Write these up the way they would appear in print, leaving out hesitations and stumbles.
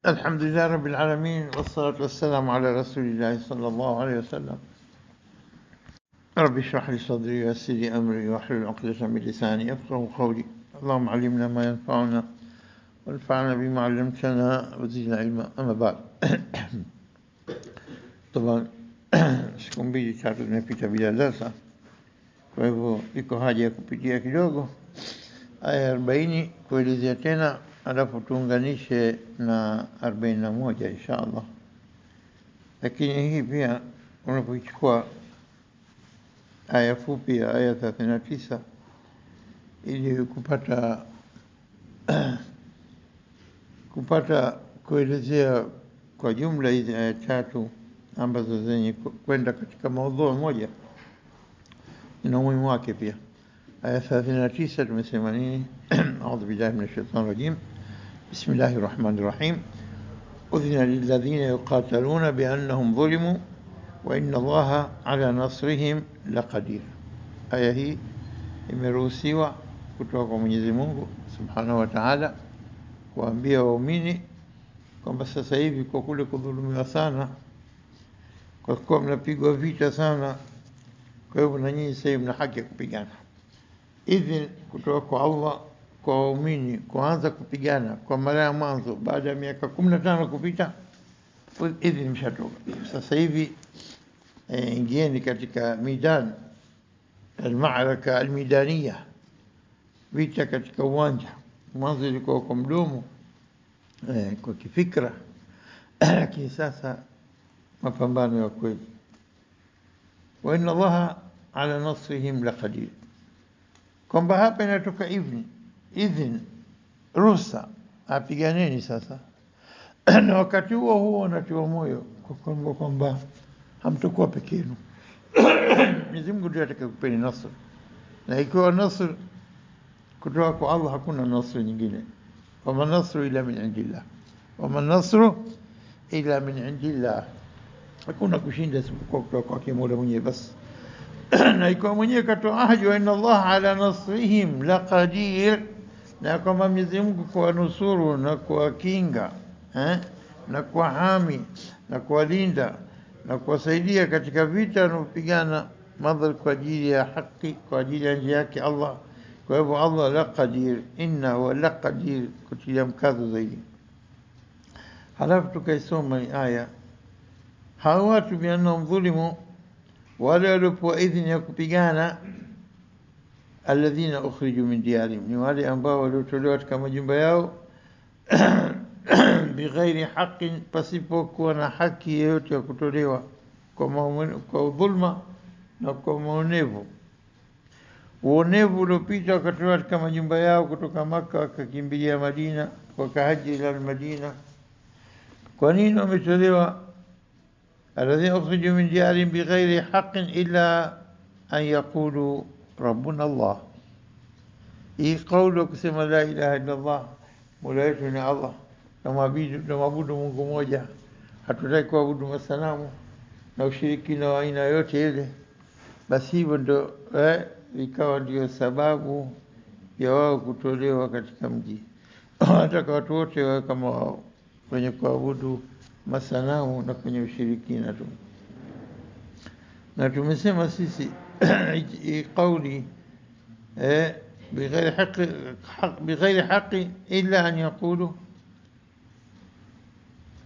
الحمد لله رب العالمين والصلاة والسلام على رسول الله صلى الله عليه وسلم. رب اشرح لي صدري ويسر لي أمري واحلل عقدة من لساني يفقهوا قولي. اللهم علمنا ما ينفعنا وانفعنا بما علمتنا وزدنا علما. أما بعد طبعا siku mbili tatu zimepita bila darasa, kwa hivyo iko haja ya kupitia kidogo aya 40 kuelezea tena, alafu tuunganishe na 41 insha Allah. Lakini hii pia unapochukua aya fupi ya aya 39 ili kupata kuelezea kwa jumla hizi aya tatu ambazo zenye kwenda katika maudhui moja, ina umuhimu wake pia. aya 39 tumesema nini? A'udhu billahi minash shaitani rajim. Bismillahir rahmanir rahim. Udhina lilladhina yuqataluna biannahum zulimu wa inna Allaha ala nasrihim laqadir. Aya hii imeruhusiwa kutoka kwa Mwenyezi Mungu Subhanahu wa Ta'ala kuambia waumini kwamba sasa hivi kwa kule kudhulumiwa sana, kwa kuwa mnapigwa vita sana, kwa hivyo na nyinyi sasa mna haki ya kupigana. Idhin kutoka kwa Allah kwa waumini kuanza kupigana kwa mara ya mwanzo baada ya miaka 15 kupita, idhin mshatoka. Sasa hivi ingieni katika midan al-ma'raka al-midaniya, vita katika uwanja. Mwanzo ilikuwa kwa mdomo, kwa kifikra, lakini sasa mapambano ya kweli. Wa inna Allaha ala nasrihim laqadir, kwamba hapa inatoka idhin ruhusa apiganeni sasa na wakati huo wanatiwa moyo kwa kwamba hamtakuwa peke yenu. Mwenyezi Mungu ndiye atakayekupeni nasr, na ikiwa nasr kutoka kwa Allah hakuna nasr nyingine. Wama nasru ila min indillah, wama nasru ila min indillah, hakuna kushinda isipokuwa kutoka kwake Mola mwenyewe basi. Na ikiwa mwenyewe katoa ahadi, wa inna Allah ala nasrihim laqadir, na kwamba Mwenyezi Mungu kuwanusuru na kuwakinga na kuwahami na kuwalinda na kuwasaidia katika vita wanapigana madhal kwa ajili ya haki, kwa ajili ya njia yake Allah. Kwa hivyo Allah laqadir, inna wa laqadir, kutilia mkazo zaidi. Halafu tukaisoma aya, hawa watu biannahum dhulimu, wale waliopewa idhini ya kupigana, alladhina ukhriju min diyarihim, ni wale ambao waliotolewa katika majumba yao bighairi haqqin, pasipokuwa na haki yoyote ya kutolewa, kwa dhulma na kwa maonevu. Uonevu uliopita, wakatolewa katika majumba yao kutoka Maka wakakimbilia Madina, wakahaji ila Madina. Kwa nini wametolewa? Alladhina ukhriju min diyarihim bighairi haqqin illa an yaqulu rabbuna Allah. Hii kauli kusema la ilaha illa Allah, Mola wetu ni Allah, na maabudu Mungu mmoja, hatutaki kuabudu masanamu na ushirikina wa aina yote ile. Basi hivyo ndio ikawa ndio sababu ya wao kutolewa katika mji. Wanataka watu wote wawe kama wao, kwenye kuabudu masanamu na kwenye ushirikina tu. Na tumesema sisi kauli bighairi haqqi illa an yaqulu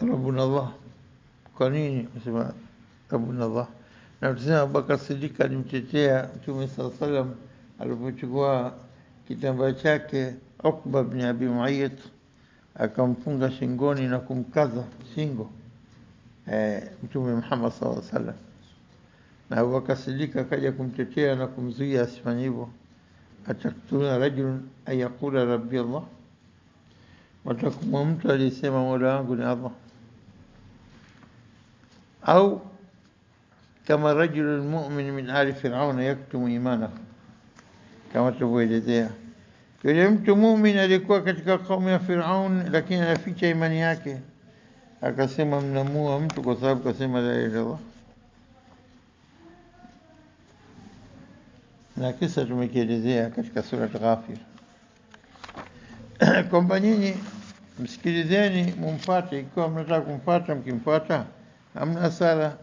rabbuna Allah. Kwa nini nasema rabbuna Allah? Na tusema Abubakar Siddiq alimtetea Mtume sallallahu alaihi wasallam alipochukua kitambaa chake Uqba ibn Abi Mu'ayyid akamfunga shingoni na kumkaza shingo Mtume Muhammad sallallahu alaihi wasallam, na Abubakar Siddiq akaja kumtetea na kumzuia asifanye hivyo. Ataktuna rajulun ayaqula rabbi Allah, watakumwa mtu aliyesema Mola wangu ni Allah. Au kama rajulun mu'min min ali fir'aun yaktumu imanahu, kama tulivyoelezea yule mtu muumini alikuwa katika kaumu ya Firaun, lakini anaficha imani yake, akasema mnamua mtu kwa sababu kasema la ilaha illallah. Na kisa tumekielezea katika sura Ghafir kwamba nyinyi msikilizeni mumfuate. Ikiwa mnataka kumfuata, mkimfuata hamna hasara.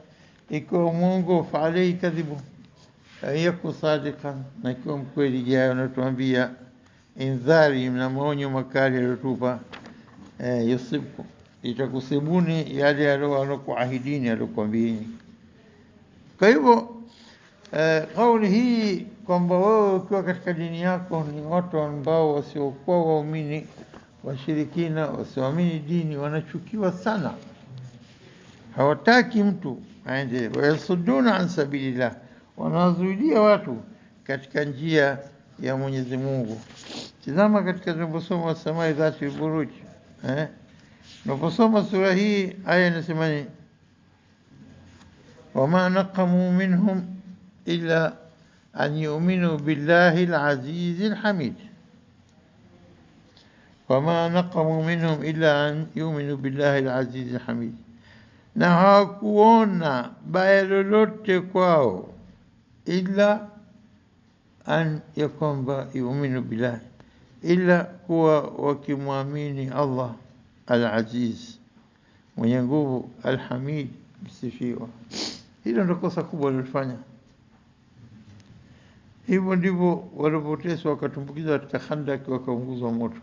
Ikiwa mwongo, fa alayhi kadhibu, yaku sadiqan, na ikiwa mkweli jayo anatuambia indhari na maonyo makali aliyotupa, yusibku, itakusibuni yale alokuahidini, alokuambieni. Kwa hivyo kauli hii kwamba wewe ukiwa katika dini yako ni watu ambao wasiokuwa waumini, washirikina, wasioamini dini, wanachukiwa sana, hawataki mtu aendelee. Wayasudduna an sabilillah, wanawazuidia watu katika njia ya Mwenyezi Mungu. Tazama katika tunaposoma Samai Dhati Buruj, tunaposoma sura hii, aya inasema ni wama naqamu minhum illa an yu'minu billahi al-aziz al-hamid. Wama naqamu minhum illa an yu'minu billahi al-aziz al-hamid, na hawakuona baya lolote kwao ila an yakwamba yu'minu billahi, ila kuwa wakimwamini Allah al-aziz, mwenye nguvu, al-hamid, msifiwa. Hilo ndio kosa kubwa walilofanya. Hivyo ndivyo walipoteswa, wakatumbukizwa katika Khandaki, wakaunguzwa moto,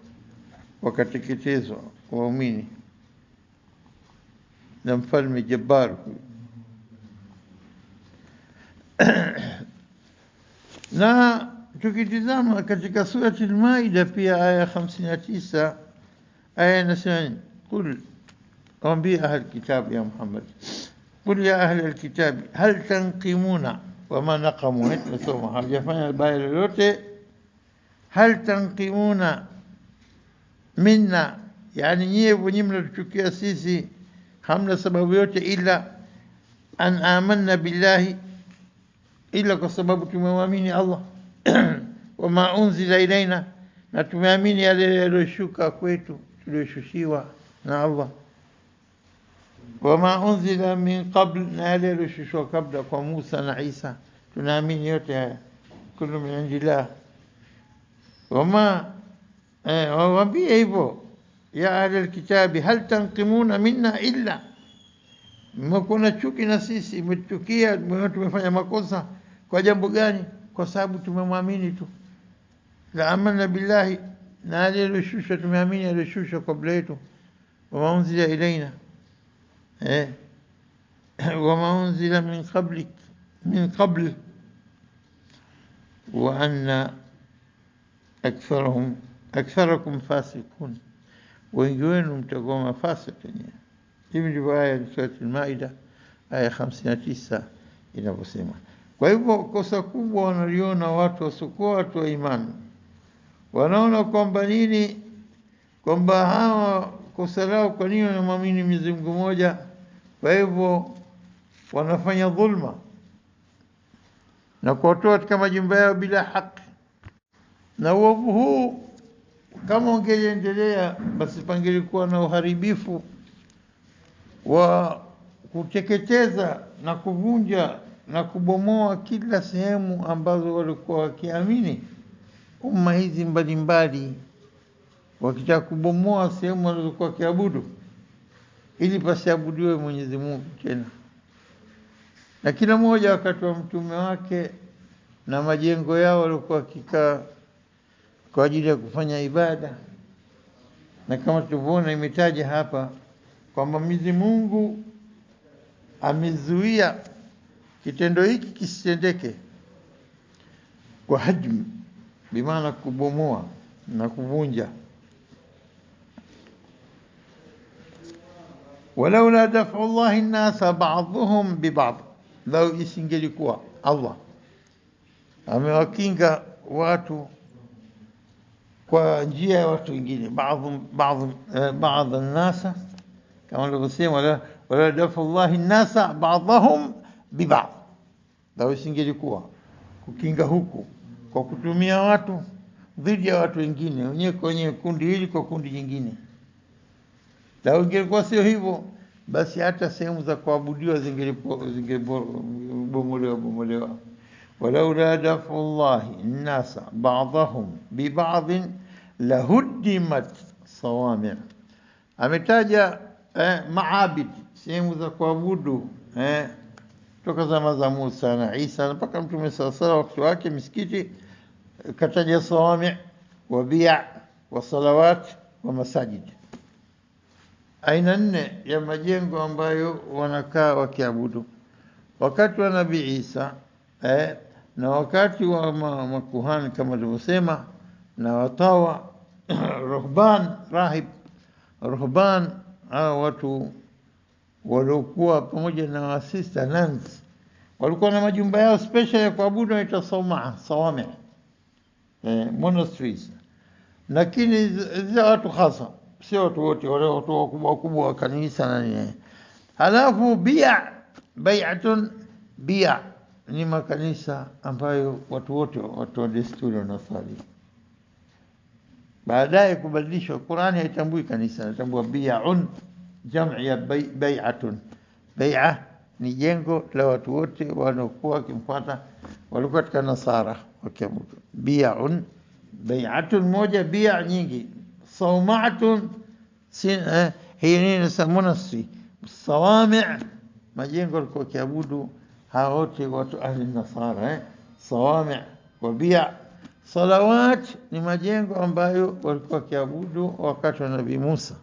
wakateketezwa waumini na mfalme Jabbar. Na tukitizama katika surati al-Maida pia aya 59, aya inasema qul, waambie ahli kitabu ya Muhammad, qul ya ahli al-kitab hal tanqimuna, wama naqamu, nasoma hawajafanya baya lolote. Hal tanqimuna minna, yani nyinyi mnatuchukia sisi, hamna sababu yote ila an amanna billahi, ila kwa sababu tumemwamini Allah, wama unzila ilaina, na tumeamini yale yaliyoshuka kwetu, tulioshushiwa na Allah. Wama unzila min qabl, na yale yaliyoshushwa kabla kwa Musa na Isa, tunaamini yote haya, kullu min indillah. Wama waambie hivyo, ya ahli alkitabi hal tanqimuna minna illa, mmekuwa chuki na sisi, mmetuchukia, tumefanya makosa. Kwa jambo gani? Kwa sababu tumemwamini tu. La amanna billahi, na aliyoshushwa tumeamini, aliyoshushwa kabla yetu. Wama unzila ilaina, wama unzila min qablik, min qabl, wa anna aktharakum fasiqun, wengi wenu mtakuwa mafasiki. Hivi ndivyo aya ya sura al-Maida aya 59 inavyosema. Kwa hivyo kosa kubwa wanaliona watu wasiokuwa watu wa imani, wanaona kwamba nini, kwamba hawa kosa lao, kwa nini wanamwamini Mwenyezi Mungu mmoja, kwa hivyo wanafanya dhulma na kuwatoa katika majumba yao bila haki. Na uovu huu kama ungeendelea, basi pangelikuwa na uharibifu wa kuteketeza na kuvunja na kubomoa kila sehemu ambazo walikuwa wakiamini umma hizi mbalimbali, wakitaka kubomoa sehemu walizokuwa wakiabudu ili pasiabudiwe Mwenyezi Mungu tena. Na kila mmoja wakati wa mtume wake na majengo yao walikuwa wakikaa kwa ajili ya kufanya ibada. Na kama tulivyoona imetaja hapa kwamba Mwenyezi Mungu amezuia kitendo hiki kisitendeke kwa hajm, bimaana kubomoa na kuvunja. Walaula daf'u Allahi an-nasa ba'dhum bi ba'd, lau isingelikuwa Allah amewakinga watu kwa njia ya watu wengine, baadhi an-nasa, kama alivyosema wala daf'u Allahi an-nasa ba'dhum bi ba'd, lau isingelikuwa kukinga huku kwa kutumia watu dhidi ya watu wengine, wenyewe kwenye kundi hili kwa kundi jingine. Lau ingekuwa sio hivyo, basi hata sehemu za kuabudiwa zingebomolewa. Walaula daf'u Allahi an-nasa ba'dahum bi ba'd lahuddimat sawami', ametaja maabid, sehemu za kuabudu toka zama za Musa na Isa mpaka Mtume sallallahu wakati wake, misikiti. Kataja sawami wa bi'a wa salawat wa masajid, aina 4 ya majengo ambayo wanakaa wakiabudu wakati wa Nabii Isa na wakati wa makuhani kama tulivyosema, na watawa ruhban, rahib ruhban, hao watu waliokuwa pamoja na wasista nuns walikuwa na majumba yao special ya kuabudu, inaitwa sawami, monasteries. Lakini za watu hasa, sio watu wote, wale watu wakubwa wa kanisa na nini. Halafu bai'atun, ni makanisa ambayo watu wote, watu wa desturi wanasali. Baadaye kubadilishwa, Qur'ani haitambui kanisa, inatambua bi'un, jam'i ya bai'atun. Bai'a ni jengo la watu wote wanaokuwa wakimfuata, walikuwa katika nasara wakiabudu. Bi'un, bai'atun moja, bi'a nyingi. Sawma'atun, hii ni monastery. Sawami' majengo walikuwa wakiabudu hao wote watu ahli nasara. Sawami' wa bi'a. Salawat ni majengo ambayo walikuwa wakiabudu wakati wa Nabii Musa.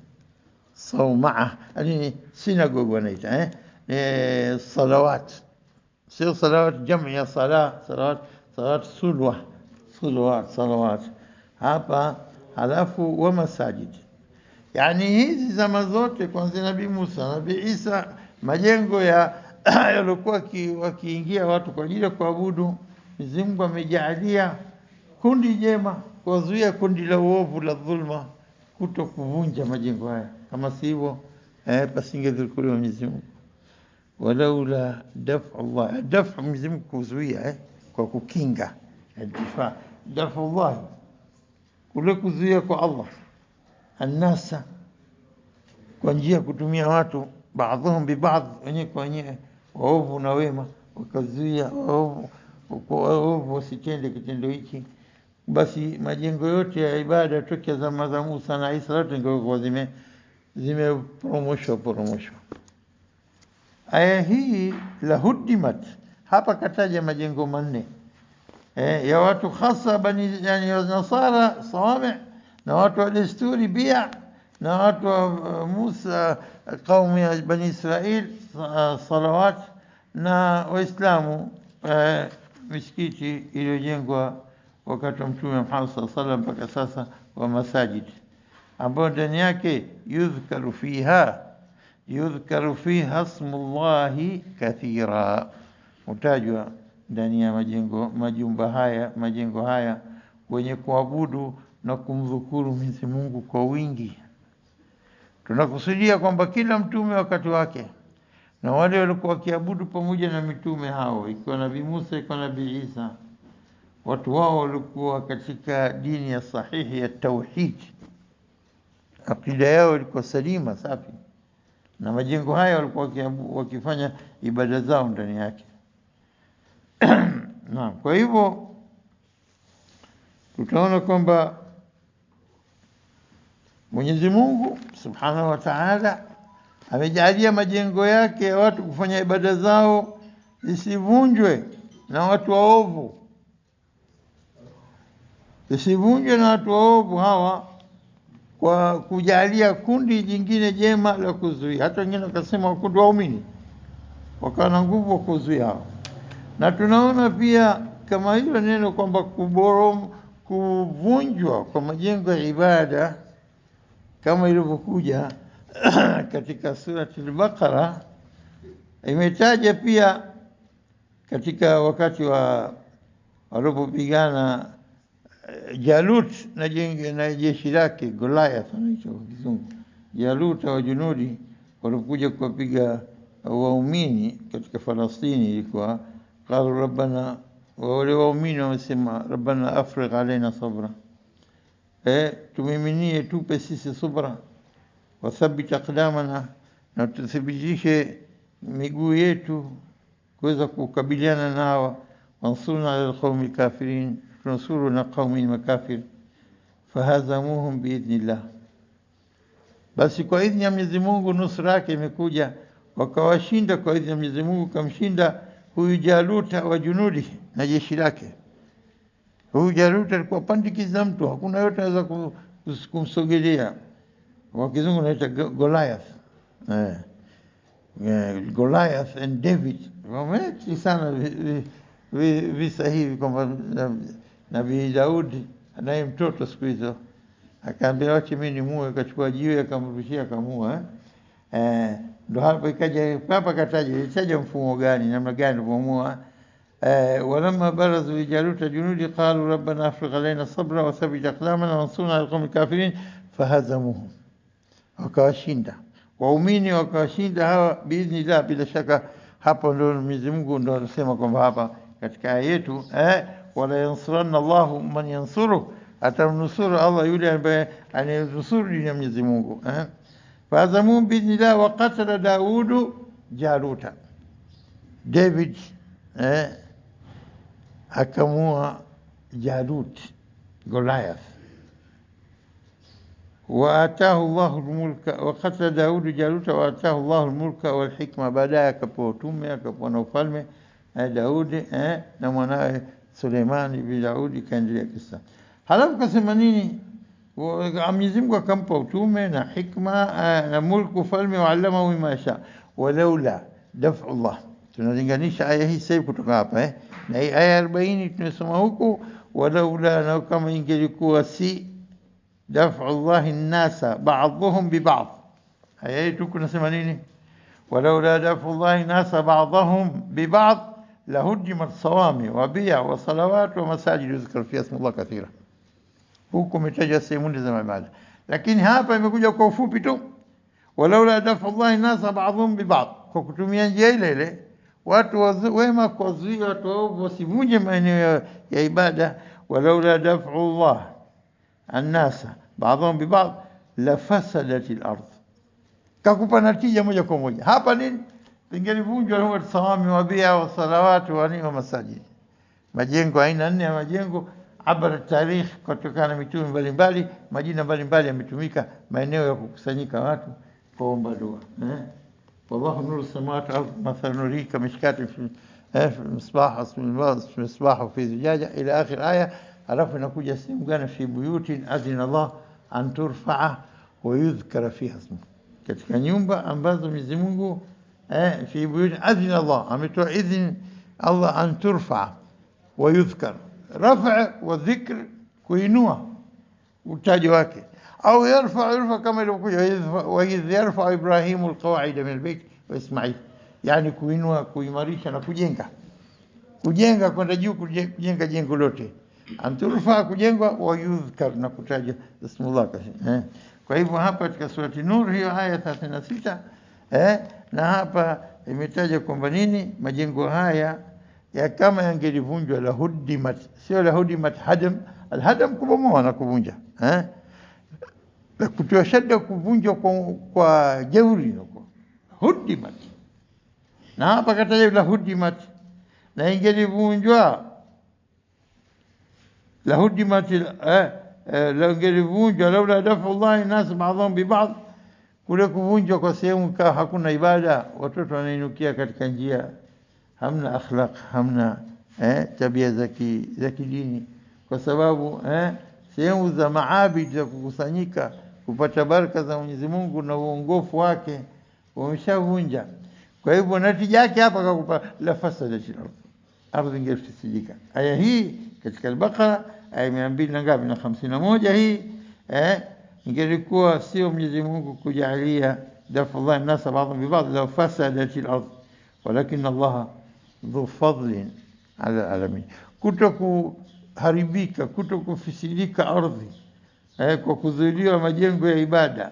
Sawma'a yani synagogue wanaita salawat, sio salawat jam'i ya salawat salawat hapa. Halafu wa masajid, yani hizi zama zote kuanzia Nabii Musa, Nabii Isa, majengo yalikuwa wakiingia watu kwa ajili ya kuabudu. Mwenyezi Mungu amejalia kundi jema kuzuia kundi la uovu la dhulma kuto kuvunja majengo haya, kama sivyo pasingedhukuriwa Mwenyezi Mungu. Walaula daf'ullah, daf'u Mwenyezi Mungu kuzuia kwa kukinga, daf'ullah kule kuzuia kwa Allah, annasa kwa njia kutumia watu, baadhum bi baadh, wenyewe kwa wenyewe, waovu na wema, wakazuia waovu wasitende kitendo hiki. Basi majengo yote ya ibada tokea zama za Musa na Isa yote ingekuwa zimepromoshwa. Aya hii la hudimat, hapa kataja majengo 4 ya watu hasa yani nasara sawami, na watu wa desturi bi'a, na watu wa Musa kaumu ya Bani Israil salawat, na Waislamu misikiti iliyojengwa wakati wa Mtume Muhammad sallallahu alaihi wasallam mpaka sasa, wa masajid ambao ndani yake yudhkaru fiha ismullahi kathira, utajwa ndani ya majengo haya wenye kuabudu na kumdhukuru Mwenyezi Mungu kwa wingi. Tunakusudia kwamba kila mtume wakati wake na wale walikuwa wakiabudu pamoja na mitume hao, ikiwa Nabii Musa, ikiwa Nabii Isa, watu wao walikuwa katika dini ya sahihi ya tauhid, akida yao ilikuwa salima safi, na majengo haya walikuwa wakifanya ibada zao ndani yake. Naam, kwa hivyo tutaona kwamba Mwenyezi Mungu Subhanahu wa Ta'ala amejalia majengo yake ya watu kufanya ibada zao zisivunjwe na watu waovu, hawa, kwa kujalia kundi jingine jema la kuzuia. Hata wengine wakasema kundi waumini wakawa na nguvu kuzuia hao. Na tunaona pia kama hilo neno kwamba kuvunjwa kwa majengo ya ibada kama ilivyokuja katika surati al-Baqara, imetaja pia katika wakati walipopigana Jalut na jeshi lake Goliath, anaitwa kizungu Jalut wa junudi, walipokuja kuwapiga waumini katika Falastini. Ilikuwa qalu rabbana, wale waumini wamesema rabbana afrigh alaina sabra, tumiminie, tupe sisi subra, wathabbit aqdamana, na tuthibitishe miguu yetu kuweza kukabiliana nao, wansurna ala alqawmi alkafirin, tunsuruna qawmi makafir, fahazamuhum biidhnillah. basi kwa idhini ya Mwenyezi Mungu nusra yake imekuja, wakawashinda kwa idhini ya Mwenyezi Mungu, kamshinda huyu Jaluta wa junudi na jeshi lake. Huyu Jaluta alikuwa pandikiza mtu, hakuna yote anaweza kumsogelea. Kwa kizungu naita Goliath. Goliath and David wameti sana visa hivi, kwamba Nabii Daudi anaye mtoto siku hizo, akaambia wache mimi nimuue, akachukua jiwe akamrushia akamua. Ndo hapo ikaja hapa kataja mfumo gani, namna gani kumua. walamma barazu li Jaluta junudi qalu rabbana afrigh alaina sabra wa thabbit aqdamana wansurna ala alqawmi alkafirin fahazamuhum, wakawashinda waumini, wakawashinda hawa biidhnillah. Bila shaka hapo ndo Mwenyezi Mungu ndo anasema kwamba hapa katika aya yetu wala yansuranna Allahu man yansuru, atamnusuru Allah yule ambaye anayesuru dini ya Mwenyezi Mungu. Fahazamuhum biidhnillah wa qatala Daudu Jaluta, David akamua Jalut, Goliath. وآتاه الله الملك وقتل داود جالوت وآتاه الله الملك والحكمة. baadaye akapewa utume, akapewa na ufalme Daudi na mwanae Suleiman ibn Daudi, kaendelea kisa. Halafu kasema nini? Mwenyezi Mungu akampa utume na hikma na mulku, ufalme, waalamahu mimma yasha. Walaula daf'u Allah, tunalinganisha aya hii sasa kutoka hapa na hii aya 40 tunasoma huku. Walaula, na kama ingelikuwa si دفع الله الناس بعضهم ببعض. آياتك كنا سمعنيني ولولا دفع الله الناس بعضهم ببعض لهدمت صوامع وبيع وصلوات ومساجد يذكر فيها اسم الله كثيرا. hukum itaja sehemu za mabada, lakini hapa imekuja kwa ufupi tu, walaula dafa Allah nasa ba'dhum bi ba'd, kwa kutumia njia ile ile watu wema kuzuia watu waovu wasivunje maeneo ya ibada. walaula dafa Allah الناس بعضهم ببعض لفسدت الارض, kakupa natija moja kwa moja hapa. Nini ingelivunjwa huwa sawami wa bia wa salawatu wa masajid, majengo aina 4 ya majengo abara tarikh, kutokana na mitume mbalimbali, majina mbalimbali yametumika, maeneo ya kukusanyika watu kuomba dua. wallahu nuru samawati wal ardh mathalu nurihi kamishkatin fi misbah misbah fi zujaja ila akhir aya. Alafu inakuja sehemu gani? fi buyutin adhina Allah an turfa'a wa yudhkara fiha ismu, katika nyumba ambazo Mwenyezi Mungu fi buyutin adhina Allah, ametoa idhn Allah an turfa'a wa yudhkar, rafa' wa dhikr, kuinua utaji wake, au yarfa kama ilivyokuja wa yarfa Ibrahimu alqawaid min albayt wa Ismail, yani kuinua, kuimarisha na kujenga kwenda juu, kujenga jengo lote. Anturfa, kujengwa, wa yudhkar, na kutaja bismillah. Kwa hivyo hapa katika surati Nur hiyo aya 36 na hapa imetaja kwamba nini, majengo haya ya kama yangelivunjwa la hudimat, sio la hudimat hadam. Alhadam kubomoa na kuvunja, la kutoa shada, kuvunjwa kwa jeuri, hudimat. Na hapa kataja la hudimat, na ingelivunjwa لهدمت لو ngelivunjwa laula dafa Allah nas ba'dhum bi ba'd, kule kuvunjwa kwa sehemu kaa hakuna ibada, watoto wanainukia katika njia, hamna akhlaq, hamna tabia za kidini, kwa sababu sehemu za maabid za kukusanyika kupata baraka za Mwenyezi Mungu na uongofu wake wameshavunja. Kwa hivyo natija yake hapa kakupa la fasadatil ardh, ardhi ingefisidika. Aya hii katika al-Baqara aya 251 hii ingelikuwa sio Mwenyezi Mungu kujalia dafa Allah an-nas ba'dhum bi ba'd la fasadatil ardh, walakin Allah dhu fadlin ala alamin, kutokuharibika, kutokufisidika ardhi kwa kuzuiliwa majengo ya ibada,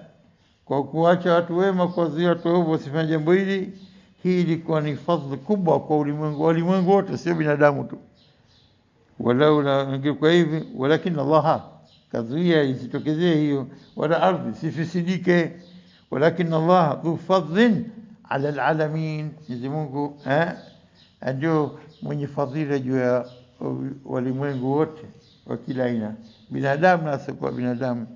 kwa kuacha watu wema, kwa kuzuia watu waovu wasifanye jambo hili. Hii ilikuwa ni fadhili kubwa kwa ulimwengu wote, sio binadamu tu. Walaula, kwa hivi, walakin Allah kazuia isitokezee hiyo, wala ardhi sifisidike. Walakin Allah dhu fadlin ala alalamin, Mwenyezi Mungu ndio mwenye fadhila juu ya walimwengu wote wa kila aina, binadamu na asiyekuwa binadamu.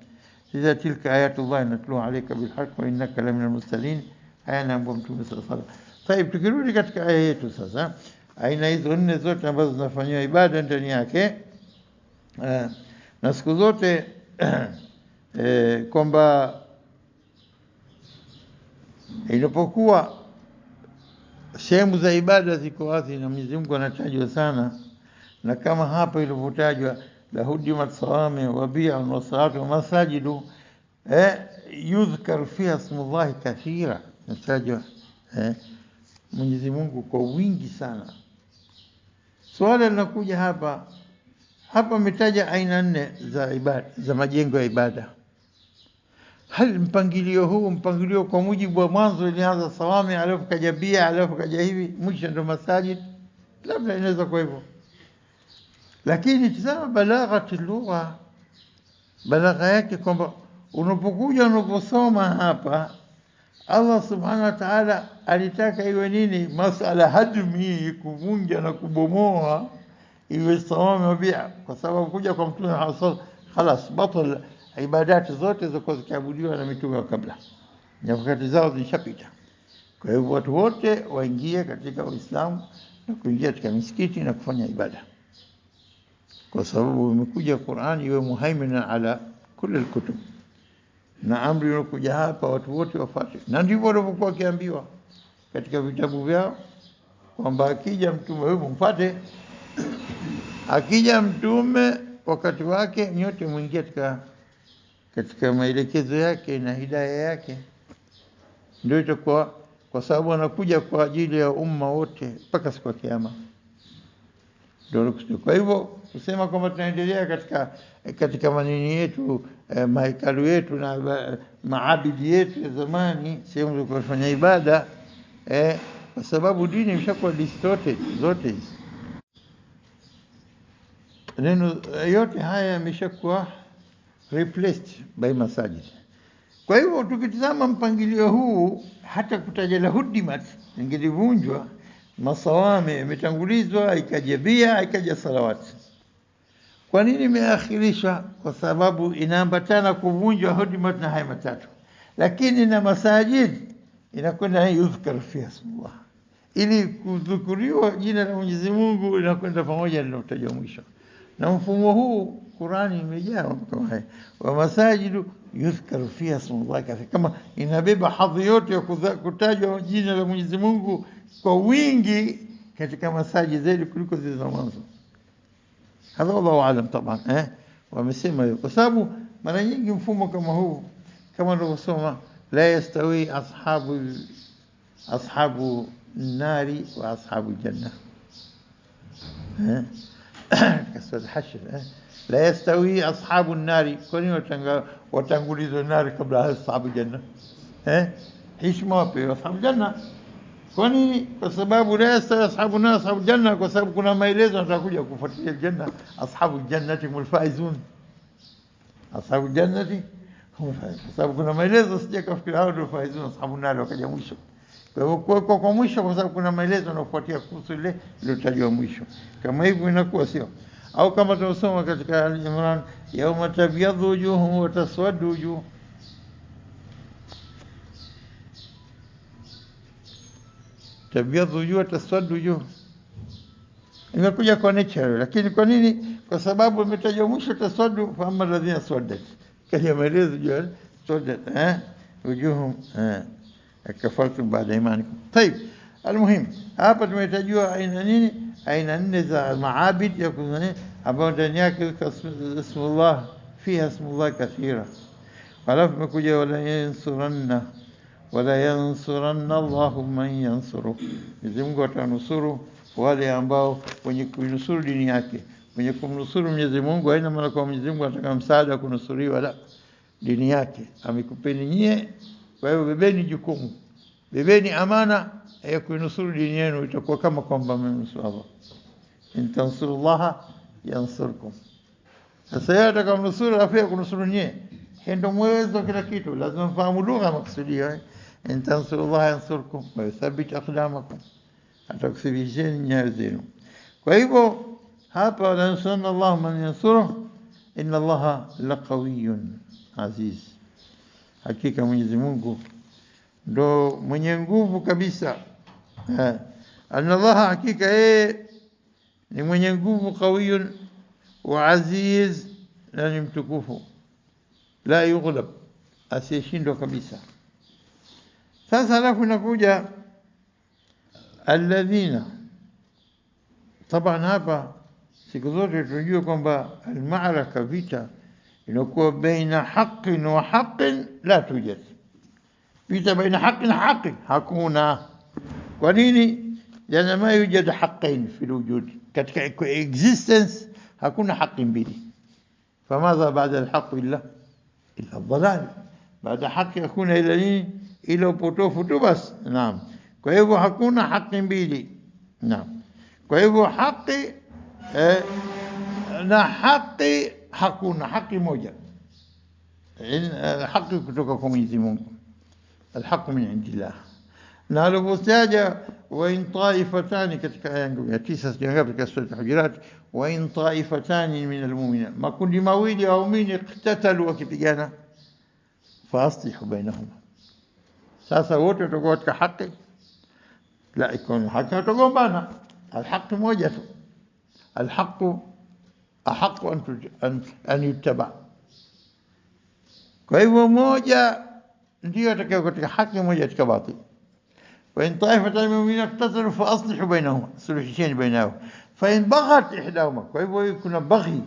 إذا تلك آيات الله نتلوها عليك بالحق وإنك لمن المرسلين. Haya naambiwa Mtume sallallahu alaihi wasallam. Sasa tukirudi katika aya yetu sasa, aina hizo nne zote ambazo zinafanywa ibada ndani yake, na siku zote kwamba inapokuwa sehemu za ibada ziko wazi na Mwenyezi Mungu anatajwa sana, na kama hapa ilivyotajwa lahudimat sawami wa bi'un wa salatu wa masajidu, yudhkar fiha ismullahi kathira, natajwa Mwenyezi Mungu kwa wingi sana. Swala linakuja hapa ametaja aina nne za ibada, za majengo ya ibada. Hal mpangilio kwa mujibu wa mwanzo ilianza sawami, alafu kaja bia, alafu kaja hivi, mwisho ndo masajid? Labda inaweza kwa hivyo, lakini tazama balaghati lugha, balagha yake kwamba unaposoma hapa Allah subhanahu wa ta'ala alitaka iwe nini? Masala hadmi, kuvunja na kubomoa, iwe sawami wa bia, kwa sababu kuja kwa Mtume khalas batal ibadati zote zilizokuwa zikiabudiwa na mitume wa kabla, nyakati zao zilishapita. Kwa hivyo watu wote waingie katika Uislamu na kuingia katika misikiti na kufanya ibada, kwa sababu imekuja Qur'an iwe muhaimina ala kulli alkutub, na amri inokuja hapa watu wote wafuate. Na ndivyo walivyokuwa wakiambiwa katika vitabu vyao kwamba akija mtume wewe mfuate, akija mtume wakati wake nyote muingie katika maelekezo yake na hidayah yake. Ndio itakuwa, kwa sababu anakuja kwa ajili ya umma wote mpaka siku ya kiyama. Ndio. Kwa hivyo kusema kwamba tunaendelea katika manini yetu, mahekalu yetu na maabidi yetu ya zamani, sehemu za kufanya ibada, kwa sababu dini imeshakuwa distorted zote hizi. Neno yote haya yameshakuwa replaced by masajid. Kwa hivyo tukitazama mpangilio huu, hata kutaja la hudimat ingelivunjwa, masawame imetangulizwa, ikaja bia, ikaja salawati. Kwa nini imeakhirishwa? Kwa sababu inaambatana kuvunjwa hudimat na haya matatu, lakini na masajid inakwenda yuzkar fiha ismullah, ili kudhukuriwa jina la Mwenyezi Mungu, inakwenda pamoja na utajwa mwisho. Na mfumo huu Qur'ani imejaa kama haya, wa masajidu yuzkaru fiha ismullah, kama inabeba hadhi yote ya kutajwa jina la Mwenyezi Mungu kwa wingi katika masajid zaidi kuliko zile za mwanzo. Hadha wallahu aalam taban. Wamesema hiyo kwa sababu mara nyingi mfumo kama huu, kama nilivyosoma, la yastawi ashabu nari wa ashabu janna, kasad hashr, la yastawi ashabu nari. Kwa nini watangulizwa nari kabla ashabu janna? Heshima wapewe ashabu janna. Kwa nini? Kwa sababu la yastawi ashabu nari ashabu janna, kwa sababu kuna maelezo yatakuja kufuatia janna. Ashabu jannati humul faizun, ashabu jannati humul faizun, kwa sababu kuna maelezo, sije kafikiri hao ndio faizun, ashabu nari wakaja mwisho. Kwa hivyo kwa mwisho, kwa sababu kuna maelezo yanayofuatia kuhusu ile iliyotajwa mwisho. Kama hivyo inakuwa sio, au kama tunasoma katika Al-Imran, yauma tabyadhu wujuhum wa taswaddu wujuh. Tabyadhu wujuh wa taswaddu wujuh imekuja kwa nature, lakini kwa nini? Kwa sababu imetajwa mwisho taswaddu, fa amma alladhina swaddat, kaja maelezo juu swaddat wujuhum kafartum ba'da imanikum. Tayeb, almuhim hapa tumetajua aina nini? Aina nne za maabid ya kuzani, ambao ndani yake ismullah fiha ismullah kathira. Alafu imekuja wala yansuranna Allahu man yansuru, Mwenyezi Mungu atanusuru wale ambao wenye kunusuru dini yake. Mwenye kumnusuru Mwenyezi Mungu haina maana kwa Mwenyezi Mungu anataka msaada kunusuriwa, la, dini yake amekupeni nyie. Kwa hiyo bebeni jukumu, bebeni amana ya kunusuru dini yenu, itakuwa kama kwamba mmenusuru Allah. In tansurullaha yansurkum. Sasa yeye atakamnusuru, afia kunusuru nyie, ndio mwezo kila kitu. Lazima mfahamu lugha maksudio. In tansurullaha yansurkum wa yuthabbit aqdamakum, atakusibisheni nyayo zenu. Kwa hivyo hapa la yansurunna Allah man yansuruhu inna Allaha laqawiyyun aziz. Hakika Mwenyezi Mungu ndo mwenye nguvu kabisa. Anna Allah, hakika yeye ni mwenye nguvu, qawiyun wa aziz, na ni mtukufu, la yughlab, asiyeshindwa kabisa. Sasa alafu nakuja alladhina. Taban hapa siku zote tunajua kwamba almaraka, vita inakuwa baina haqqin wa haqqin la tujad. Vita baina haqqin na haqqin hakuna. Kwa nini? Yana ma yujad haqqain fi alwujud, katika existence hakuna haki mbili. Famadha baada alhaq illa dhalal, baada haki hakuna ila nini? Ila upotofu tu basi. Naam, kwa hivyo hakuna haki mbili. Naam, kwa hivyo haki na haki hakuna, haki moja, haki kutoka kwa Mwenyezi Mungu, alhaq min indillah. Na alipotaja wa in taifatani katika aya ya 9 sijangapi katika sura al-Hujurat, wa in taifatani min almu'minin, makundi mawili ya waumini iktatalu, wakipigana, fa aslihu bainahuma. Sasa wote watakuwa katika haki? La, iko haki watagombana. Alhaq moja tu, alhaq ahaq an yuttaba. Kwa hivyo moja ndio atakaye katika haki, moja katika batili. وإن طائفتان من المؤمنين اقتتلوا فأصلحوا بينهما، suluhisheni baina yao. فإن بغت إحداهما, kwa hivyo kuna baghi,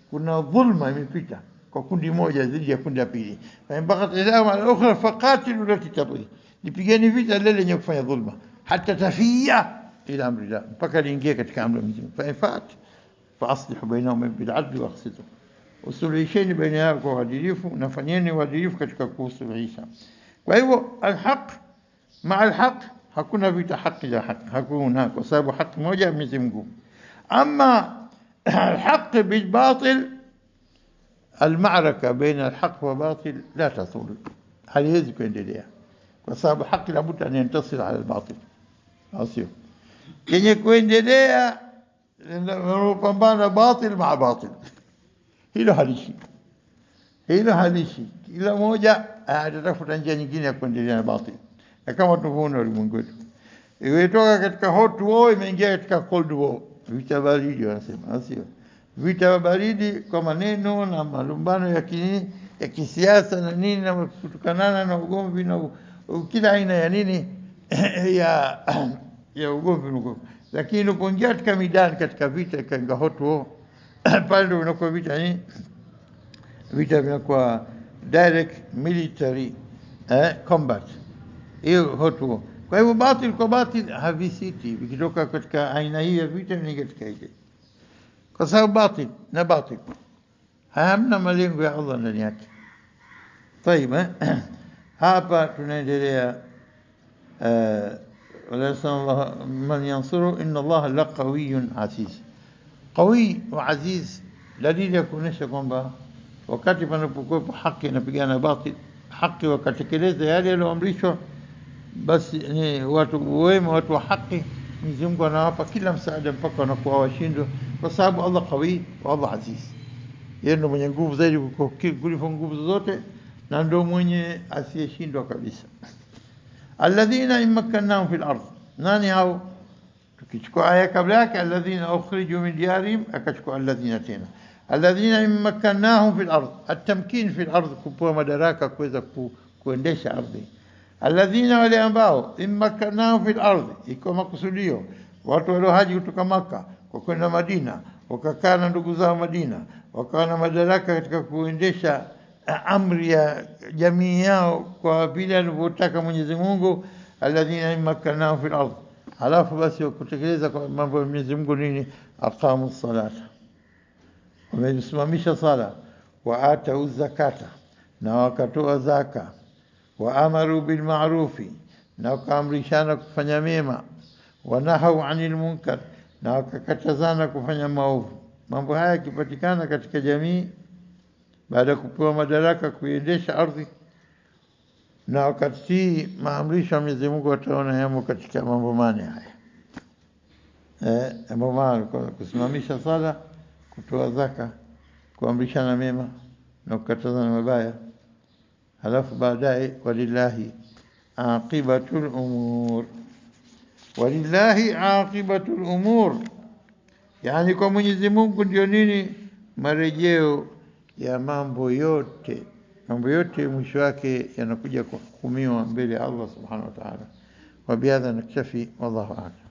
kuna dhulma imepita kwa kundi moja dhidi ya kundi la pili. فإن بغت إحداهما على الأخرى فقاتلوا التي تبغي, lipigeni vita lile lenye kufanya dhulma, hata tafia ila amri Allah, mpaka liingie katika amri ya Mwenyezi Mungu. فإن فات فأصلحوا بينهما بالعدل واقسطوا, usuluhisheni baina yao kwa uadilifu, na fanyeni uadilifu katika kusuluhisha. Kwa hivyo alhaq ma alhaq, hakuna vita haki za haki, hakuna, kwa sababu haki moja Mwenyezi Mungu. Ama alhaq bil batil, almaraka baina alhaq wa batil la tatul, haliwezi kuendelea, kwa sababu haki labda an yantasir ala albatil, au sio? Yenye kuendelea kupambana batil ma batil, hilo halishi, hilo halishi. Kila moja atatafuta njia nyingine ya kuendelea na batil. Kama tunavyoona ulimwengu wetu imetoka katika hot war imeingia katika cold war, vita baridi wanasema, sio? Vita baridi kwa maneno na malumbano ya kisiasa na nini, na kutukanana na ugomvi na kila aina ya nini ya ugomvi. Lakini unapoingia katika midani, katika vita katika hot war, pale ndio unakuwa vita vinakuwa direct military combat, hiyo hotu. Kwa hivyo batil kwa batil havisiti, vikitoka katika aina hii ya vita ni katika ile, kwa sababu batil na batil hamna malengo ya Allah ndani yake. Tayeb, hapa tunaendelea. wala sallallahu man yansuru inna Allah la qawiyyun aziz. Qawi wa aziz, dalili ya kuonesha kwamba wakati panapokuwa haki inapigana batil, haki wakatekeleza yale yaliyoamrishwa, basi ni watu wema, watu wa haki, Mwenyezi Mungu anawapa kila msaada mpaka wanakuwa washindwa, kwa sababu Allah qawi wa Allah aziz. Yeye ndio mwenye nguvu zaidi kuliko nguvu zote, na ndio mwenye asiyeshindwa kabisa. Alladhina immakannahum fil ardh, nani hao? Tukichukua aya kabla yake alladhina ukhriju min diyarihim, akachukua alladhina tena. Alladhina immakannahum fil ardh, at-tamkin fil ardh, kupewa madaraka kuweza kuendesha ardhi. Alladhina, wale ambao immakannahum fil ardh, iko makusudio watu waliohaji kutoka Maka kwa kwenda Madina, wakakaa na ndugu zao Madina, wakawa na madaraka katika kuendesha amri ya jamii yao kwa vile alivyotaka Mwenyezi Mungu. Alladhina immakannahum fil ardh, halafu basi kutekeleza kwa mambo ya Mwenyezi Mungu nini? Aqamu salata, wamesimamisha sala, wa atau zakata, na wakatoa zaka, wa amaru bil ma'rufi, na wakaamrishana kufanya mema, wa nahau anil munkar, na wakakatazana kufanya maovu. Mambo haya yakipatikana katika jamii baada ya kupewa madaraka kuiendesha ardhi na wakati maamrisho ya Mwenyezi Mungu, wataona yamo katika mambo mane haya. Mambo mane: kusimamisha sala, kutoa zaka, kuamrishana mema na kukatazana mabaya, halafu baadaye walillahi aqibatul umur. Walillahi aqibatul umur, yani kwa Mwenyezi Mungu ndio nini? Marejeo ya mambo yote. Mambo yote mwisho wake yanakuja kuhukumiwa mbele ya Allah subhanahu wa ta'ala. Wa bihadha naktafi, wallahu a'lam.